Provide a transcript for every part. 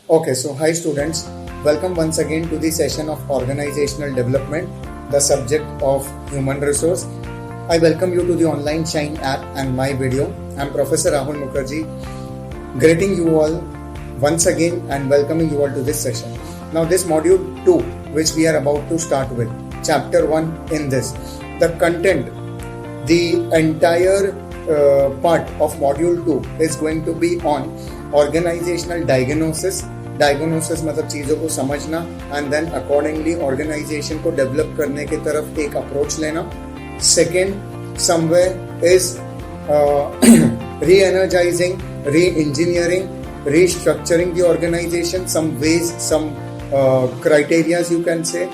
Okay, so hi students, welcome once again to the session of organizational development, the subject of human resource. I welcome you to the online Shine app and my video. I am Professor Rahul Mukherjee, greeting you all once again and welcoming you all to this session. Now this module 2, which we are about to start with, chapter 1 in this, the content, the entire part of module 2 is going to be on organizational diagnosis. Diagnosis मतलब चीज़ों को समझना and then accordingly organisation को develop करने की तरफ एक approach लेना. Second somewhere is re energising, re engineering, restructuring the organisation, some ways, some criterias you can say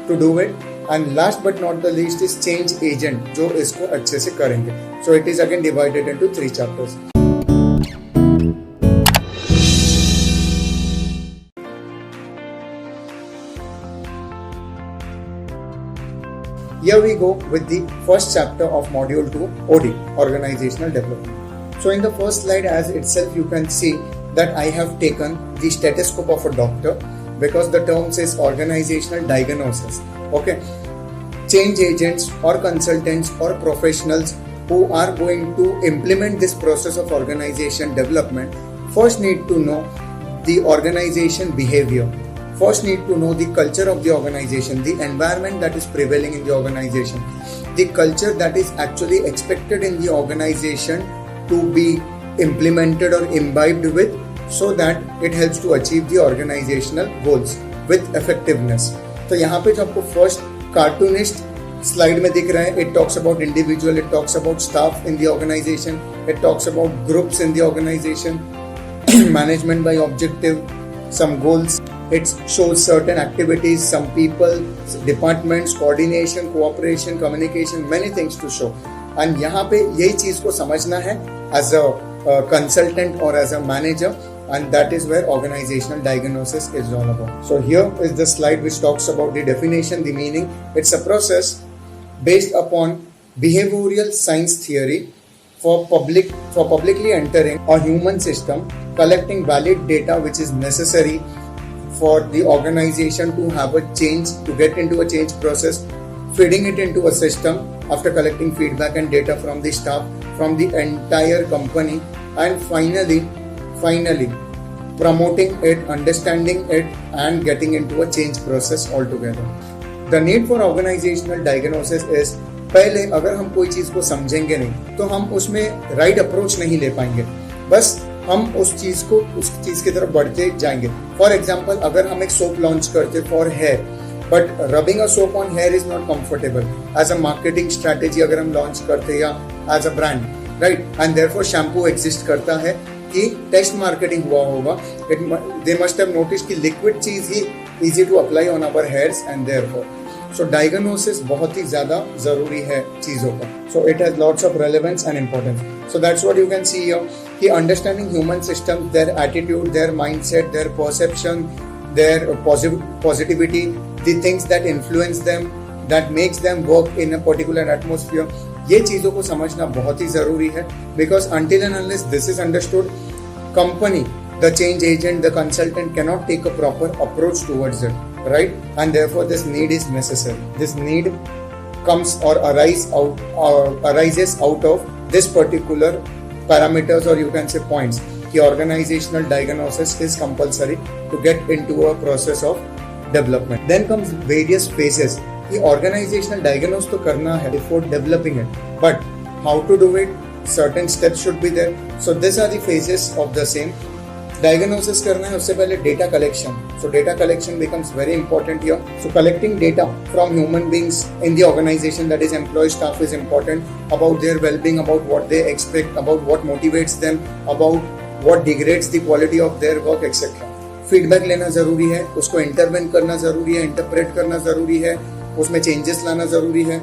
to do it. And last but not the least is change agent, जो इसको अच्छे से करेंगे. So it is again divided into 3 chapters. Here we go with the first chapter of module 2, OD, Organizational Development. So in the first slide as itself you can see that I have taken the stethoscope of a doctor because the term says organizational diagnosis. Okay. Change agents or consultants or professionals who are going to implement this process of organization development first need to know the organization behavior. First need to know the culture of the organization, the environment that is prevailing in the organization, the culture that is actually expected in the organization to be implemented or imbibed with, so that it helps to achieve the organizational goals with effectiveness. तो यहाँ पे जो आपको first cartoonist slide में दिख रहा है, it talks about individual, it talks about staff in the organization, it talks about groups in the organization, management by objective, some goals. It shows certain activities, some people, departments, coordination, cooperation, communication, many things to show. And यहाँ पे यही चीज को समझना है as a consultant or as a manager, and that is where organizational diagnosis is all about. So here is the slide which talks about the definition, the meaning. It's a process based upon behavioral science theory for publicly entering a human system, collecting valid data which is necessary for the organization to have a change, to get into a change process, feeding it into a system after collecting feedback and data from the staff, from the entire company, and finally promoting it, understanding it, and getting into a change process altogether. The need for organizational diagnosis is, पहले अगर हम कोई चीज को समझेंगे नहीं तो हम उसमें राइट अप्रोच नहीं ले पाएंगे, बस हम उस चीज की तरफ बढ़ते जाएंगे. फॉर एग्जाम्पल, अगर हम एक सोप लॉन्च करते for hair, but rubbing a soap on hair is not comfortable. As a marketing strategy अगर हम लॉन्च करते या as a brand, right, and therefore shampoo exist करता है कि टेस्ट मार्केटिंग हुआ होगा. दे मस्ट हैव नोटिस कि लिक्विड चीज ही easy to apply on our hairs, and therefore so diagnosis बहुत ही ज्यादा जरूरी है चीजों का. So it has lots of relevance and importance. So that's what you can see here कि understanding human systems, their attitude, their mindset, their perception, their positivity, the things that influence them, that makes them work in a particular atmosphere, ये चीजों को समझना बहुत ही जरूरी है. because until and unless this is understood, company, the change agent, the consultant cannot take a proper approach towards it, right? And therefore this need is necessary. This need comes or arises out of this particular parameters, or you can say points, कि organizational diagnosis is compulsory to get into a process of development. Then comes various phases कि organizational diagnose तो करना है before developing it, but how to do it, certain steps should be there. So these are the phases of the same. Diagnosis करना है, उससे पहले data collection. So data collection becomes very important here. So collecting data from human beings in the organization, that is employee staff, is important, about their well-being, about what they expect, about what motivates them, about what degrades the quality of their work, etc. Feedback लेना जरूरी है, उसको intervene करना जरूरी है, interpret करना जरूरी है, उसमें changes लाना जरूरी है.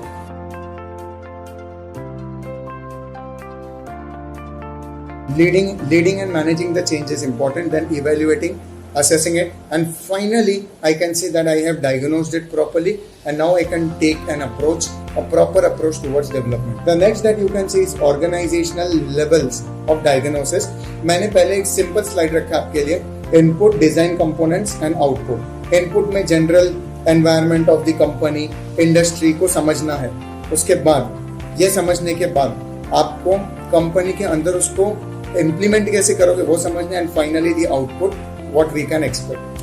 Leading and managing the change is important, then evaluating, assessing it, and finally I can say that I have diagnosed it properly, and now I can take an approach, a proper approach towards development. The next that you can see is organizational levels of diagnosis. मैंने पहले एक simple slide रखा आपके लिए input, design components and output. Input में general environment of the company, industry को समझना है। उसके बाद ये समझने के बाद आपको कंपनी के अंदर उसको इम्प्लीमेंट कैसे करोगे वो समझना है। And finally the output what we can expect.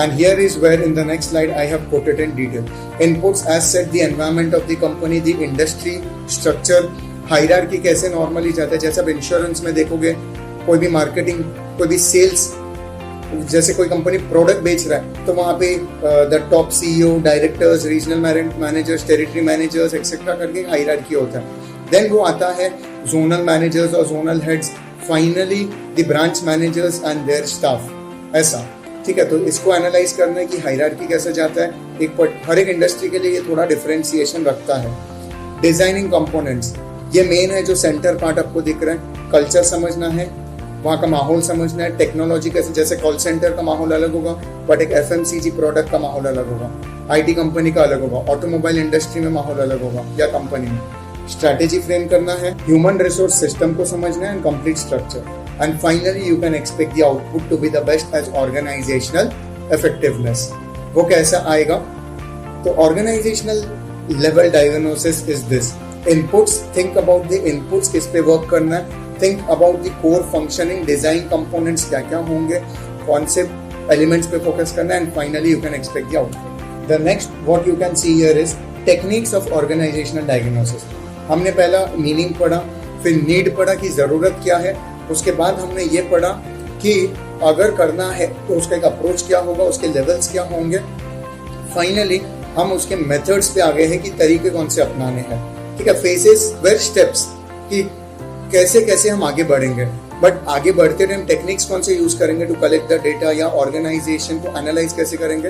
And here is where in the next slide I have put it in detail. Inputs as said, the environment of the company, the industry, structure, hierarchy कैसे normally जाता है। जैसे आप insurance में देखोगे, कोई भी marketing, कोई भी सेल्स, जैसे कोई कंपनी प्रोडक्ट बेच रहा है तो वहाँ पे the top CEO, directors, regional managers, territory managers etcetera करके हायरार्की होता है। देन वो आता है जोनल मैनेजर्स और zonal heads, finally the branch managers and their staff, ऐसा। ठीक है, तो इसको एनालाइज करना है कि हायरार्की कैसे जाता है। हर एक इंडस्ट्री के लिए ये थोड़ा डिफरेंशिएशन रखता है। डिजाइनिंग कंपोनेंट्स ये मेन है, जो सेंटर पार्ट आपको दिख रहा है। कल्चर समझना है, वहाँ का माहौल समझना है। टेक्नोलॉजी कैसे, जैसे कॉल सेंटर का माहौल अलग होगा बट एक FMCG प्रोडक्ट का माहौल अलग होगा, IT कंपनी का अलग होगा, ऑटोमोबाइल इंडस्ट्री में माहौल अलग होगा या कंपनी में। स्ट्रैटेजी फ्रेम करना है, ह्यूमन रिसोर्स सिस्टम को समझना है and complete structure. And finally, you can expect the output to be the best as organizational effectiveness. वो कैसा आएगा? तो organizational level diagnosis is this. Inputs, think about the inputs, किस पे वर्क करना है. Think about the core functioning, design components क्या क्या होंगे, कौन से elements पे focus करना है, and finally you can expect the output. The next what you can see here is techniques of organizational diagnosis. हमने पहला meaning पढ़ा, फिर need पढ़ा कि जरूरत क्या है, उसके बाद हमने ये पढ़ा कि अगर करना है तो उसका एक अप्रोच क्या होगा, उसके लेवल्स क्या होंगे। फाइनली हम उसके मेथड्स पे आ गए हैं कि तरीके कौन से अपनाने हैं। ठीक है, फेजेस वेर स्टेप्स कि कैसे कैसे हम आगे बढ़ेंगे। बट आगे बढ़ते टाइम टेक्निक्स कौन से यूज करेंगे टू कलेक्ट द डेटा, या ऑर्गेनाइजेशन को एनालाइज कैसे करेंगे।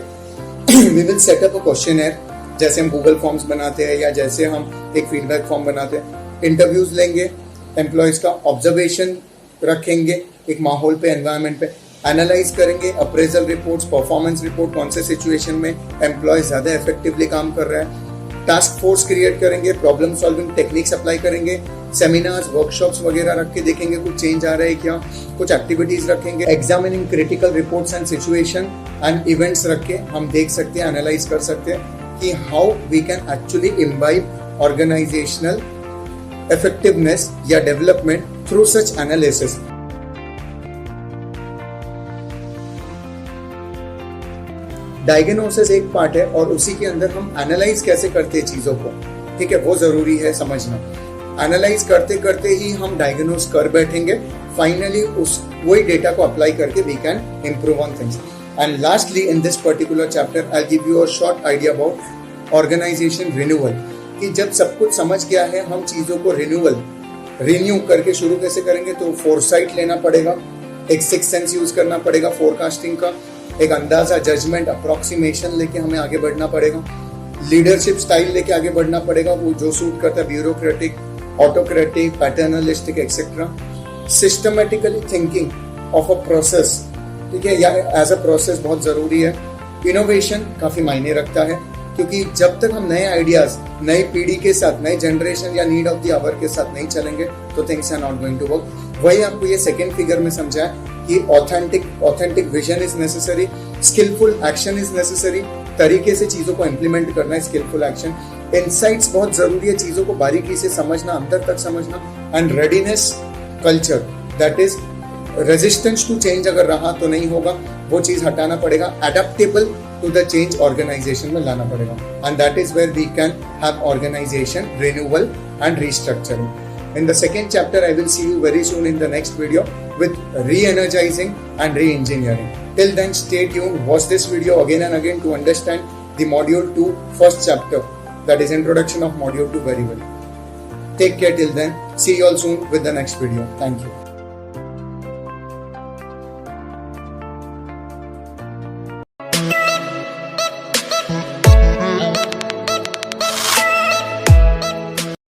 We will set up a questionnaire, जैसे हम गूगल फॉर्म्स बनाते हैं या जैसे हम एक फीडबैक फॉर्म बनाते हैं। इंटरव्यूज लेंगे, एम्प्लॉयज का ऑब्जर्वेशन रखेंगे, एक माहौल पे, एनवायरनमेंट पे एनालाइज करेंगे। अप्रेजल रिपोर्ट्स, परफॉर्मेंस रिपोर्ट, कौन से सिचुएशन में एम्प्लॉय ज्यादा इफेक्टिवली काम कर रहा है। टास्क फोर्स क्रिएट करेंगे, प्रॉब्लम सॉल्विंग टेक्निक्स अप्लाई करेंगे, सेमिनार्स, वर्कशॉप्स वगैरह रख के देखेंगे कुछ चेंज आ रहा है क्या, कुछ एक्टिविटीज रखेंगे। Examining critical reports and situation and events रख के हम देख सकते हैं, एनालाइज कर सकते हैं कि how we can actually imbibe organisational effectiveness या development through such analysis. Diagnosis एक पार्ट है और उसी के अंदर हम एनालाइज कैसे करते हैं चीजों को। ठीक है, वो जरूरी है समझना। एनालाइज करते करते ही हम डायग्नोस कर बैठेंगे, फाइनली उस वही डेटा को अप्लाई करके we can improve on things. And lastly in this particular chapter I give you a short idea about organisation renewal, कि जब सब कुछ समझ गया है हम चीजों को रिन्यू करके शुरू कैसे करेंगे। तो फोरसाइट लेना पड़ेगा, एक सिक्स सेंस यूज करना पड़ेगा, फोरकास्टिंग का एक अंदाजा, जजमेंट, अप्रोक्सीमेशन लेके हमें आगे बढ़ना पड़ेगा। लीडरशिप स्टाइल लेके आगे बढ़ना पड़ेगा, वो जो सूट करता है, bureaucratic, autocratic, paternalistic etcetera. Systematically thinking of a process, ठीक है, या एज अ प्रोसेस बहुत जरूरी है। इनोवेशन काफी मायने रखता है, क्योंकि जब तक हम नए आइडियाज, नई पीढ़ी के साथ, नए जनरेशन या नीड ऑफ द आवर के साथ नहीं चलेंगे तो things are not going to work. वही आपको ये सेकेंड फिगर में समझा कि authentic vision is necessary, skilful action is necessary. तरीके से चीजों को इम्प्लीमेंट करना है, स्किलफुल एक्शन। इनसाइट्स बहुत जरूरी है, चीजों को बारीकी से समझना, अंदर तक समझना। And readiness culture, that is resistance to change अगर रहा तो नहीं होगा, वो चीज हटाना पड़ेगा। Adaptable to the change organisation में लाना पड़ेगा, and that is where we can have organisation renewal and restructuring. In the second chapter, I will see you very soon in the next video with re-energizing and re-engineering. Till then, stay tuned. Watch this video again and again to understand the Module 2 first chapter, that is introduction of Module 2 very well. Take care till then. See you all soon with the next video. Thank you.